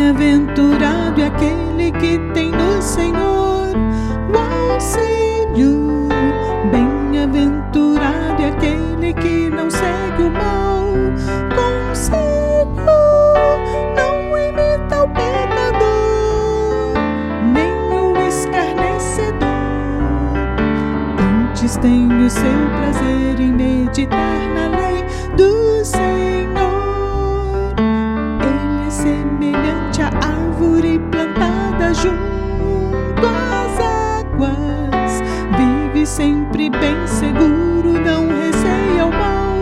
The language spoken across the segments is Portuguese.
Bem-aventurado é aquele que tem no Senhor o auxílio. Bem-aventurado é aquele que não segue o mau conselho, não imita o pecador, nem o escarnecedor. Antes tem o seu prazer em meditar na lei do Senhor. Ele é semelhante à árvore plantada junto às águas, vive sempre bem seguro, não receia o mal,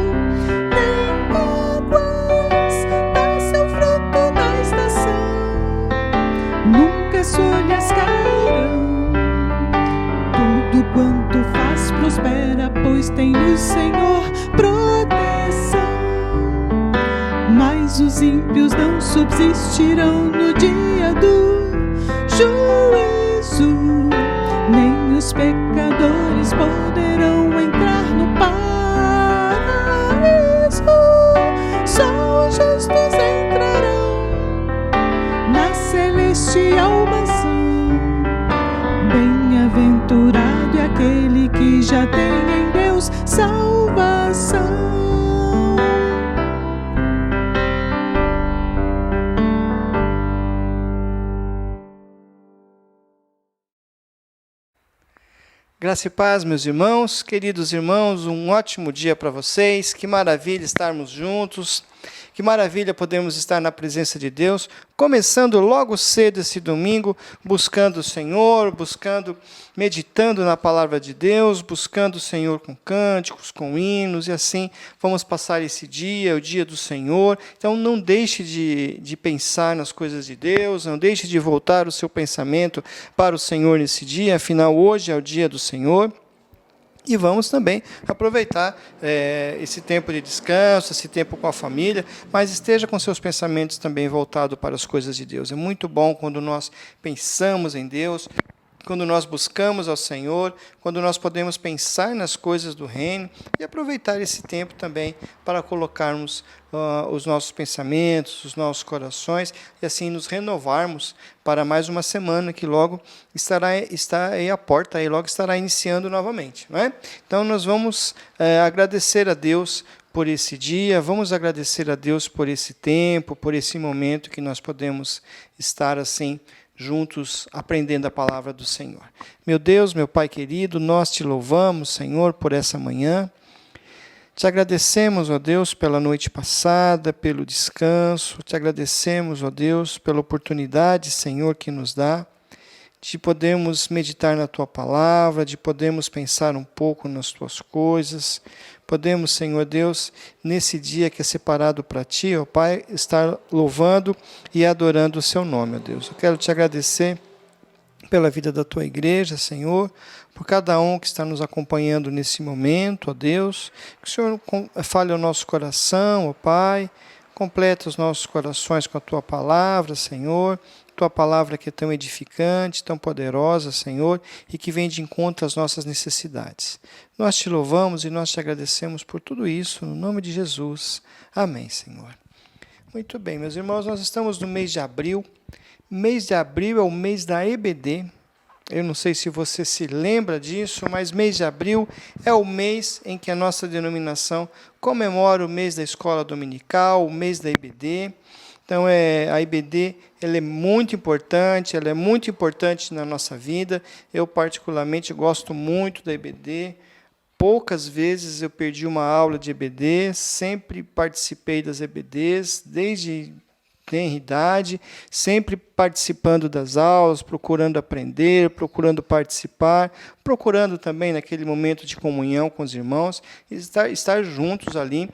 nem mágoas, dá seu fruto na estação, nunca as folhas cairão. Tudo quanto faz prospera, pois tem no Senhor proteção. Mas os ímpios não subsistirão no dia do juízo, nem os pecadores poderão entrar no paraíso. Só os justos entrarão na celestial mansão. Bem-aventurado é aquele que já tem em Deus salvação. Graça e paz, meus irmãos, queridos irmãos, um ótimo dia para vocês, que maravilha estarmos juntos, que maravilha podermos estar na presença de Deus, começando logo cedo esse domingo, buscando o Senhor, meditando na palavra de Deus, buscando o Senhor com cânticos, com hinos, e assim vamos passar esse dia, o dia do Senhor. Então não deixe de pensar nas coisas de Deus, não deixe de voltar o seu pensamento para o Senhor nesse dia, afinal hoje é o dia do Senhor. E vamos também aproveitar esse tempo de descanso, esse tempo com a família, mas esteja com seus pensamentos também voltados para as coisas de Deus. É muito bom quando nós pensamos em Deus, quando nós buscamos ao Senhor, quando nós podemos pensar nas coisas do reino e aproveitar esse tempo também para colocarmos os nossos pensamentos, os nossos corações e assim nos renovarmos para mais uma semana que logo está aí à porta, aí logo estará iniciando novamente, não é? Então nós vamos agradecer a Deus por esse dia, vamos agradecer a Deus por esse tempo, por esse momento que nós podemos estar assim juntos aprendendo a palavra do Senhor. Meu Deus, meu Pai querido, nós te louvamos, Senhor, por essa manhã. Te agradecemos, ó Deus, pela noite passada, pelo descanso. Te agradecemos, ó Deus, pela oportunidade, Senhor, que nos dá de podermos meditar na Tua palavra, de podermos pensar um pouco nas Tuas coisas. Podemos, Senhor Deus, nesse dia que é separado para Ti, ó Pai, estar louvando e adorando o Seu nome, ó Deus. Eu quero Te agradecer pela vida da Tua igreja, Senhor, por cada um que está nos acompanhando nesse momento, ó Deus. Que o Senhor fale ao nosso coração, ó Pai, completa os nossos corações com a Tua palavra, Senhor. Tua palavra que é tão edificante, tão poderosa, Senhor, e que vem de encontro às nossas necessidades. Nós te louvamos e nós te agradecemos por tudo isso, no nome de Jesus. Amém, Senhor. Muito bem, meus irmãos, nós estamos no mês de abril. Mês de abril é o mês da EBD. Eu não sei se você se lembra disso, mas mês de abril é o mês em que a nossa denominação comemora o mês da escola dominical, o mês da EBD. Então, a IBD ela é muito importante na nossa vida. Eu, particularmente, gosto muito da IBD. Poucas vezes eu perdi uma aula de EBD, sempre participei das EBDs, desde tenra idade, sempre participando das aulas, procurando aprender, procurando participar, procurando também naquele momento de comunhão com os irmãos, estar juntos ali,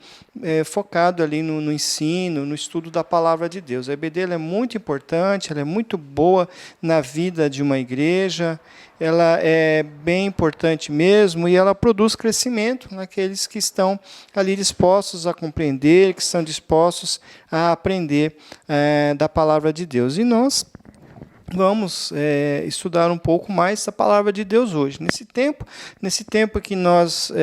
focado ali no ensino, no estudo da palavra de Deus. A EBD ela é muito importante, ela é muito boa na vida de uma igreja, ela é bem importante mesmo e ela produz crescimento naqueles que estão ali dispostos a compreender, que estão dispostos a aprender da palavra de Deus. E nós vamos estudar um pouco mais a palavra de Deus hoje. Nesse tempo que nós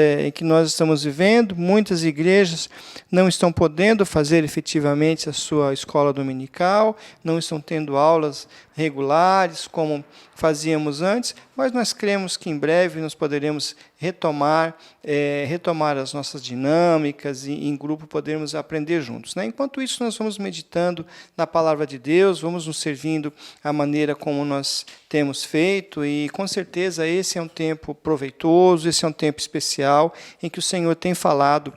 estamos vivendo, muitas igrejas não estão podendo fazer efetivamente a sua escola dominical, não estão tendo aulas regulares como fazíamos antes, mas nós cremos que em breve nós poderemos retomar as nossas dinâmicas e em grupo podermos aprender juntos, né? Enquanto isso, nós vamos meditando na palavra de Deus, vamos nos servindo a maneira como nós temos feito, e com certeza esse é um tempo proveitoso, esse é um tempo especial em que o Senhor tem falado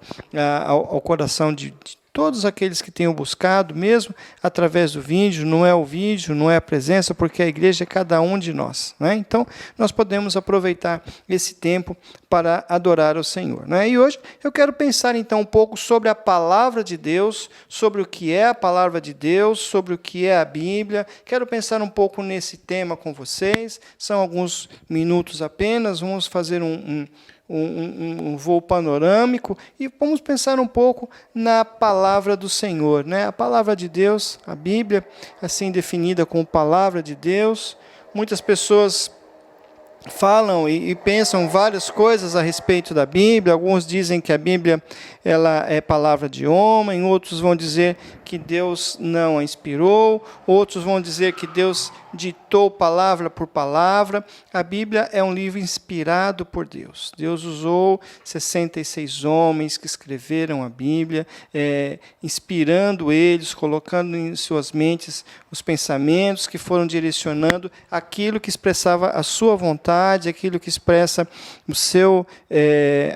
ao coração de todos aqueles que tenham buscado, mesmo através do vídeo, não é o vídeo, não é a presença, porque a igreja é cada um de nós, né? Então, nós podemos aproveitar esse tempo para adorar ao Senhor, né? E hoje eu quero pensar então um pouco sobre a palavra de Deus, sobre o que é a palavra de Deus, sobre o que é a Bíblia. Quero pensar um pouco nesse tema com vocês. São alguns minutos apenas, vamos fazer um voo panorâmico e vamos pensar um pouco na palavra do Senhor, né? A palavra de Deus, a Bíblia, assim definida como palavra de Deus. Muitas pessoas falam e pensam várias coisas a respeito da Bíblia. Alguns dizem que a Bíblia ela é palavra de homem, outros vão dizer que Deus não a inspirou, outros vão dizer que Deus ditou palavra por palavra. A Bíblia é um livro inspirado por Deus. Deus usou 66 homens que escreveram a Bíblia, inspirando eles, colocando em suas mentes os pensamentos que foram direcionando aquilo que expressava a sua vontade, aquilo que expressa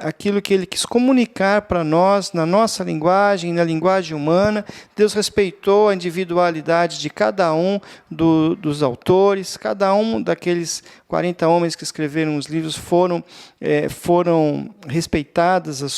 aquilo que ele quis comunicar para nós, na nossa linguagem, na linguagem humana. Deus respeitou a individualidade de cada um dos autores, cada um daqueles 40 homens que escreveram os livros foram respeitadas as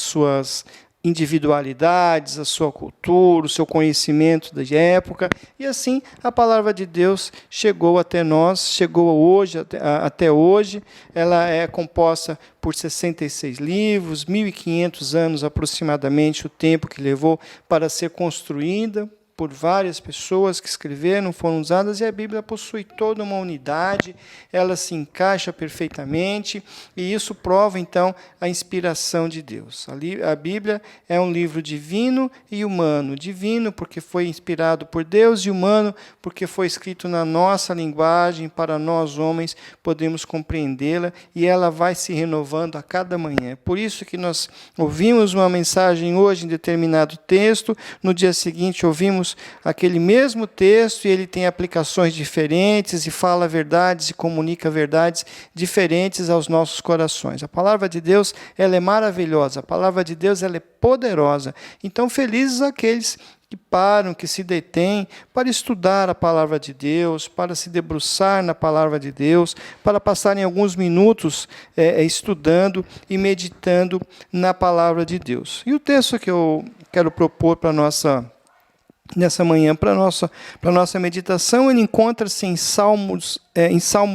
suas individualidades, a sua cultura, o seu conhecimento da época, e assim a palavra de Deus chegou até nós, chegou hoje, até hoje. Ela é composta por 66 livros, 1.500 anos aproximadamente o tempo que levou para ser construída, por várias pessoas que escreveram, foram usadas, e a Bíblia possui toda uma unidade, ela se encaixa perfeitamente, e isso prova, então, a inspiração de Deus. A Bíblia é um livro divino e humano. Divino porque foi inspirado por Deus, e humano porque foi escrito na nossa linguagem, para nós homens podemos compreendê-la, e ela vai se renovando a cada manhã. É por isso que nós ouvimos uma mensagem hoje em determinado texto, no dia seguinte ouvimos aquele mesmo texto e ele tem aplicações diferentes e fala verdades e comunica verdades diferentes aos nossos corações. A palavra de Deus, ela é maravilhosa, a palavra de Deus, ela é poderosa. Então, felizes aqueles que param, que se detêm para estudar a palavra de Deus, para se debruçar na palavra de Deus, para passarem alguns minutos estudando e meditando na palavra de Deus. E o texto que eu quero propor para nessa manhã, para a nossa meditação, ele encontra-se em Salmo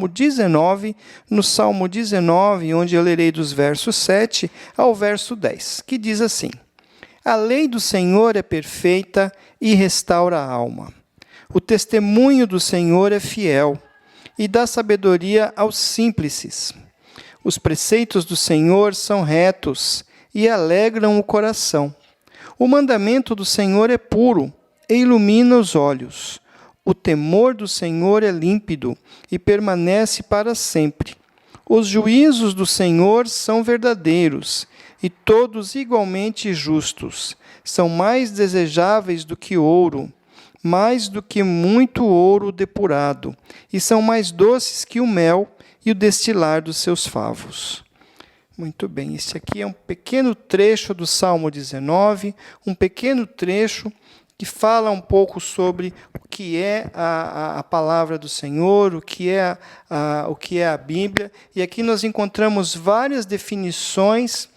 19, no Salmo 19, onde eu lerei dos versos 7 ao verso 10, que diz assim: A lei do Senhor é perfeita e restaura a alma. O testemunho do Senhor é fiel e dá sabedoria aos simples. Os preceitos do Senhor são retos e alegram o coração. O mandamento do Senhor é puro e ilumina os olhos. O temor do Senhor é límpido e permanece para sempre. Os juízos do Senhor são verdadeiros e todos igualmente justos. São mais desejáveis do que ouro, mais do que muito ouro depurado, e são mais doces que o mel e o destilar dos seus favos. Muito bem, este aqui é um pequeno trecho do Salmo 19, um pequeno trecho que fala um pouco sobre o que é a palavra do Senhor, o que é a Bíblia. E aqui nós encontramos várias definições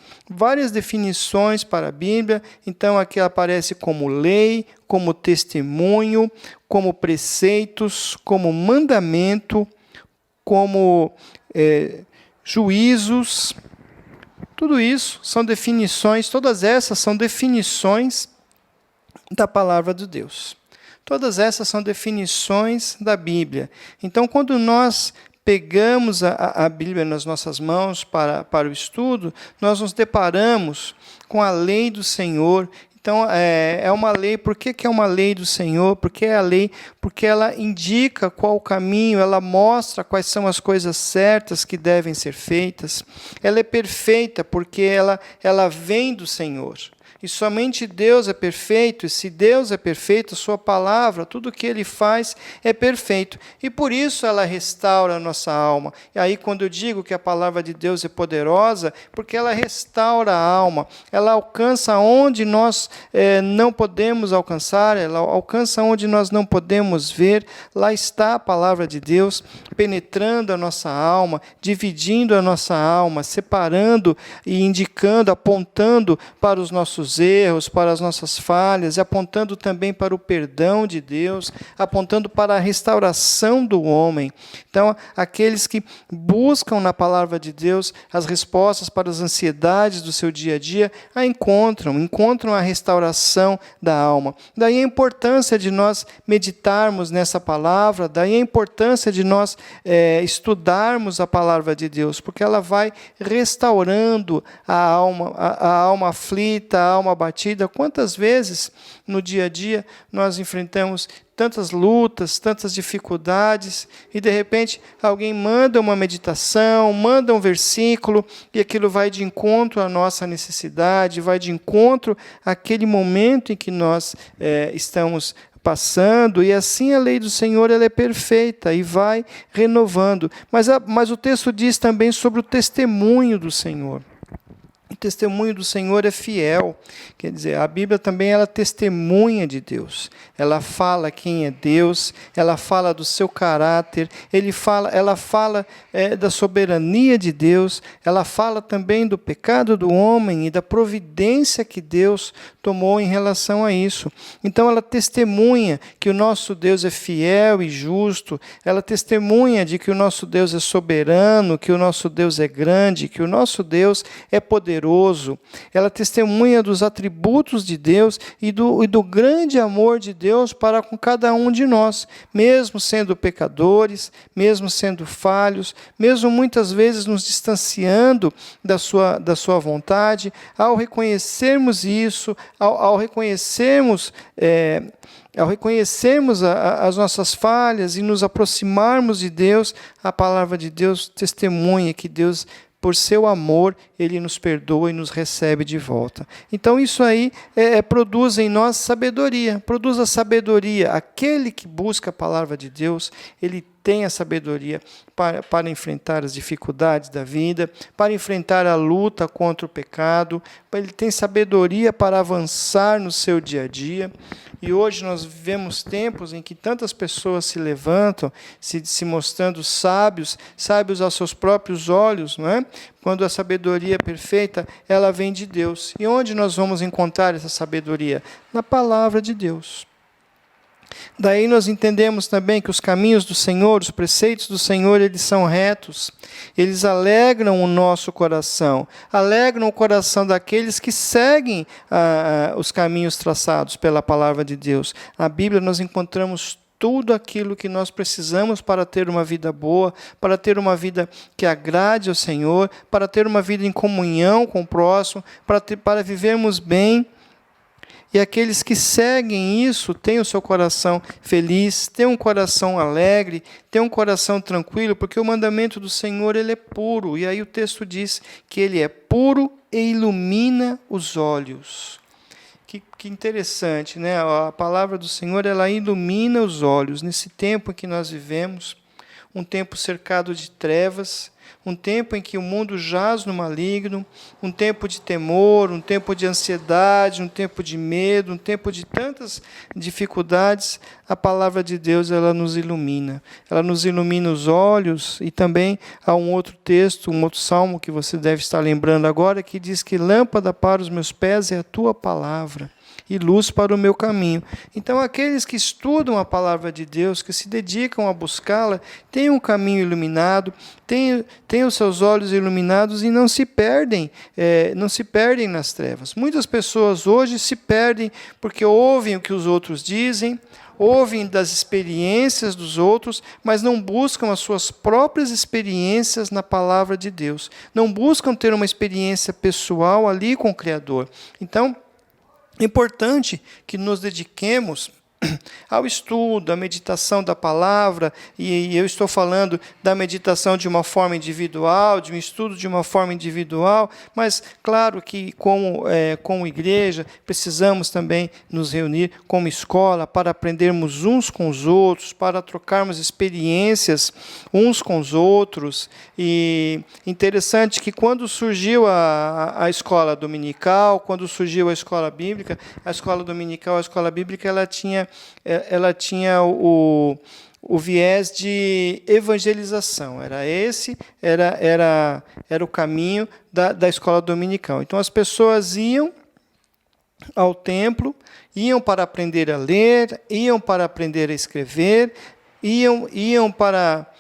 para a Bíblia. Então, aqui aparece como lei, como testemunho, como preceitos, como mandamento, como juízos. Tudo isso são definições, todas essas são definições da palavra de Deus. Todas essas são definições da Bíblia. Então, quando nós pegamos a Bíblia nas nossas mãos para o estudo, nós nos deparamos com a lei do Senhor. Então, é uma lei. Por que é uma lei do Senhor? Porque é a lei, porque ela indica qual o caminho, ela mostra quais são as coisas certas que devem ser feitas. Ela é perfeita porque ela vem do Senhor. E somente Deus é perfeito, e se Deus é perfeito, a sua palavra, tudo o que Ele faz é perfeito. E por isso ela restaura a nossa alma. E aí quando eu digo que a palavra de Deus é poderosa, porque ela restaura a alma, ela alcança onde nós não podemos alcançar, ela alcança onde nós não podemos ver. Lá está a palavra de Deus, penetrando a nossa alma, dividindo a nossa alma, separando e indicando, apontando para os nossos erros, para as nossas falhas, e apontando também para o perdão de Deus, apontando para a restauração do homem. Então, aqueles que buscam na palavra de Deus as respostas para as ansiedades do seu dia a dia, a encontram a restauração da alma. Daí a importância de nós meditarmos nessa palavra, daí a importância de nós estudarmos a palavra de Deus, porque ela vai restaurando a alma aflita, a alma abatida. Quantas vezes no dia a dia nós enfrentamos tantas lutas, tantas dificuldades, e de repente alguém manda uma meditação, manda um versículo, e aquilo vai de encontro à nossa necessidade, vai de encontro àquele momento em que nós estamos passando, e assim a lei do Senhor ela é perfeita e vai renovando. Mas o texto diz também sobre o testemunho do Senhor. O testemunho do Senhor é fiel. Quer dizer, a Bíblia também ela testemunha de Deus. Ela fala quem é Deus, ela fala do seu caráter, ela fala da soberania de Deus, ela fala também do pecado do homem e da providência que Deus tomou em relação a isso. Então ela testemunha que o nosso Deus é fiel e justo, ela testemunha de que o nosso Deus é soberano, que o nosso Deus é grande, que o nosso Deus é poderoso. Ela testemunha dos atributos de Deus e do grande amor de Deus para com cada um de nós, mesmo sendo pecadores, mesmo sendo falhos, mesmo muitas vezes nos distanciando da sua vontade. Ao reconhecermos isso, ao reconhecermos as nossas falhas e nos aproximarmos de Deus, a palavra de Deus testemunha que Deus, por seu amor, Ele nos perdoa e nos recebe de volta. Então isso aí produz em nós sabedoria, produz a sabedoria. Aquele que busca a palavra de Deus, ele tem a sabedoria para enfrentar as dificuldades da vida, para enfrentar a luta contra o pecado, ele tem sabedoria para avançar no seu dia a dia. E hoje nós vivemos tempos em que tantas pessoas se levantam, se mostrando sábios aos seus próprios olhos, não é? Quando a sabedoria perfeita, ela vem de Deus. E onde nós vamos encontrar essa sabedoria? Na palavra de Deus. Daí nós entendemos também que os caminhos do Senhor, os preceitos do Senhor, eles são retos. Eles alegram o nosso coração, alegram o coração daqueles que seguem os caminhos traçados pela palavra de Deus. Na Bíblia nós encontramos tudo aquilo que nós precisamos para ter uma vida boa, para ter uma vida que agrade ao Senhor, para ter uma vida em comunhão com o próximo, para vivermos bem. E aqueles que seguem isso têm o seu coração feliz, têm um coração alegre, têm um coração tranquilo, porque o mandamento do Senhor ele é puro. E aí o texto diz que ele é puro e ilumina os olhos. Que interessante, né? A palavra do Senhor ela ilumina os olhos. Nesse tempo em que nós vivemos, um tempo cercado de trevas, um tempo em que o mundo jaz no maligno, um tempo de temor, um tempo de ansiedade, um tempo de medo, um tempo de tantas dificuldades, a palavra de Deus ela nos ilumina. Ela nos ilumina os olhos. E também há um outro texto, um outro salmo que você deve estar lembrando agora, que diz que lâmpada para os meus pés é a tua palavra e luz para o meu caminho. Então, aqueles que estudam a palavra de Deus, que se dedicam a buscá-la, têm um caminho iluminado, têm os seus olhos iluminados e não se perdem nas trevas. Muitas pessoas hoje se perdem porque ouvem o que os outros dizem, ouvem das experiências dos outros, mas não buscam as suas próprias experiências na palavra de Deus. Não buscam ter uma experiência pessoal ali com o Criador. Então, é importante que nos dediquemos ao estudo, à meditação da palavra, e eu estou falando da meditação de uma forma individual, de um estudo de uma forma individual, mas claro que como igreja precisamos também nos reunir como escola para aprendermos uns com os outros, para trocarmos experiências uns com os outros. E interessante que quando surgiu a escola dominical, quando surgiu a escola bíblica, a escola dominical, a escola bíblica, ela tinha o viés de evangelização. Era o caminho da escola dominical. Então, as pessoas iam ao templo, iam para aprender a ler, iam para aprender a escrever, iam para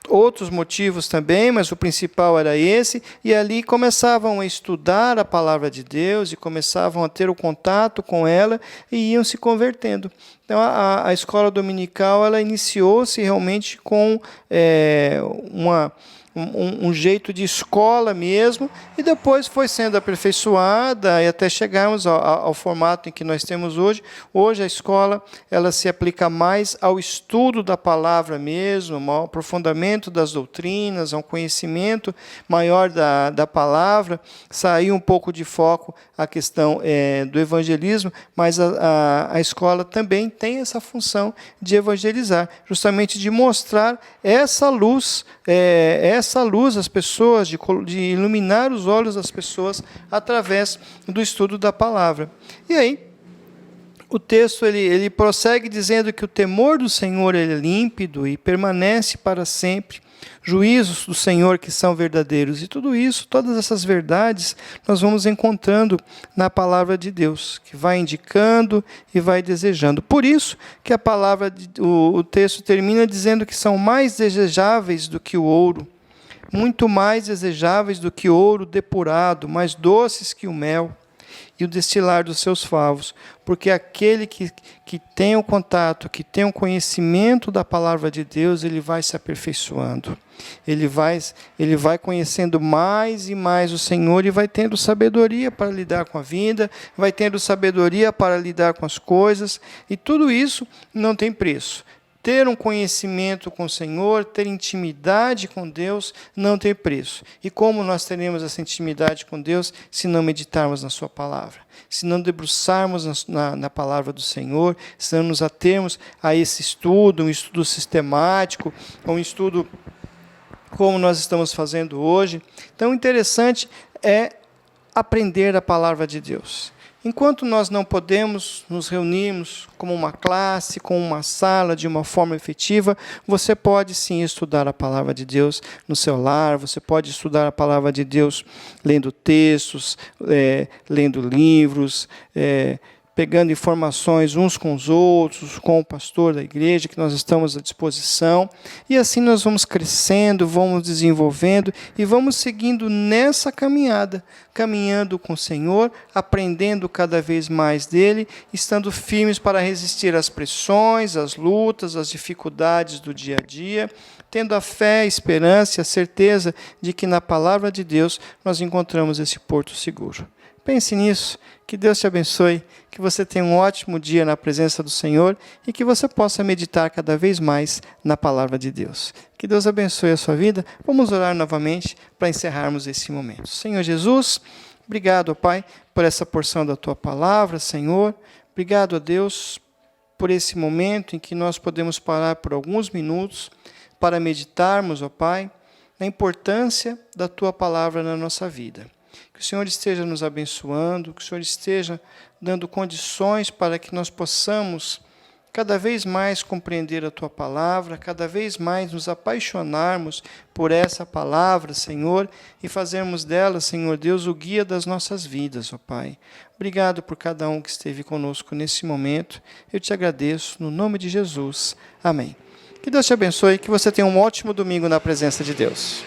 outros motivos também, mas o principal era esse, e ali começavam a estudar a palavra de Deus, e começavam a ter o contato com ela, e iam se convertendo. Então, a escola dominical, ela iniciou-se realmente com um jeito de escola mesmo, e depois foi sendo aperfeiçoada e até chegarmos ao formato em que nós temos hoje. Hoje a escola, ela se aplica mais ao estudo da palavra mesmo, ao aprofundamento das doutrinas, a um conhecimento maior da palavra. Saiu um pouco de foco a questão do evangelismo, mas a escola também tem essa função de evangelizar, justamente de mostrar essa luz às pessoas, de iluminar os olhos das pessoas através do estudo da palavra. E aí, o texto ele prossegue dizendo que o temor do Senhor ele é límpido e permanece para sempre. Juízos do Senhor que são verdadeiros. E tudo isso, todas essas verdades, nós vamos encontrando na palavra de Deus, que vai indicando e vai desejando. Por isso que o texto termina dizendo que são mais desejáveis do que o ouro, muito mais desejáveis do que ouro depurado, mais doces que o mel e o destilar dos seus favos, porque aquele que tem o contato, que tem o conhecimento da palavra de Deus, ele vai se aperfeiçoando, ele vai conhecendo mais e mais o Senhor, e vai tendo sabedoria para lidar com a vida, vai tendo sabedoria para lidar com as coisas, e tudo isso não tem preço. Ter um conhecimento com o Senhor, ter intimidade com Deus, não tem preço. E como nós teremos essa intimidade com Deus se não meditarmos na sua palavra? Se não debruçarmos na palavra do Senhor, se não nos atermos a esse estudo, um estudo sistemático, um estudo como nós estamos fazendo hoje. Então, o interessante é aprender a palavra de Deus. Enquanto nós não podemos nos reunirmos como uma classe, como uma sala, de uma forma efetiva, você pode sim estudar a palavra de Deus no seu lar, você pode estudar a palavra de Deus lendo textos, lendo livros, pegando informações uns com os outros, com o pastor da igreja, que nós estamos à disposição. E assim nós vamos crescendo, vamos desenvolvendo e vamos seguindo nessa caminhada, caminhando com o Senhor, aprendendo cada vez mais dele, estando firmes para resistir às pressões, às lutas, às dificuldades do dia a dia, tendo a fé, a esperança e a certeza de que na palavra de Deus nós encontramos esse porto seguro. Pense nisso, que Deus te abençoe, que você tenha um ótimo dia na presença do Senhor e que você possa meditar cada vez mais na palavra de Deus. Que Deus abençoe a sua vida. Vamos orar novamente para encerrarmos esse momento. Senhor Jesus, obrigado, Pai, por essa porção da Tua palavra, Senhor. Obrigado, a Deus, por esse momento em que nós podemos parar por alguns minutos para meditarmos, ó Pai, na importância da Tua palavra na nossa vida. Que o Senhor esteja nos abençoando, que o Senhor esteja dando condições para que nós possamos cada vez mais compreender a Tua palavra, cada vez mais nos apaixonarmos por essa palavra, Senhor, e fazermos dela, Senhor Deus, o guia das nossas vidas, ó Pai. Obrigado por cada um que esteve conosco nesse momento. Eu te agradeço, no nome de Jesus. Amém. Que Deus te abençoe e que você tenha um ótimo domingo na presença de Deus.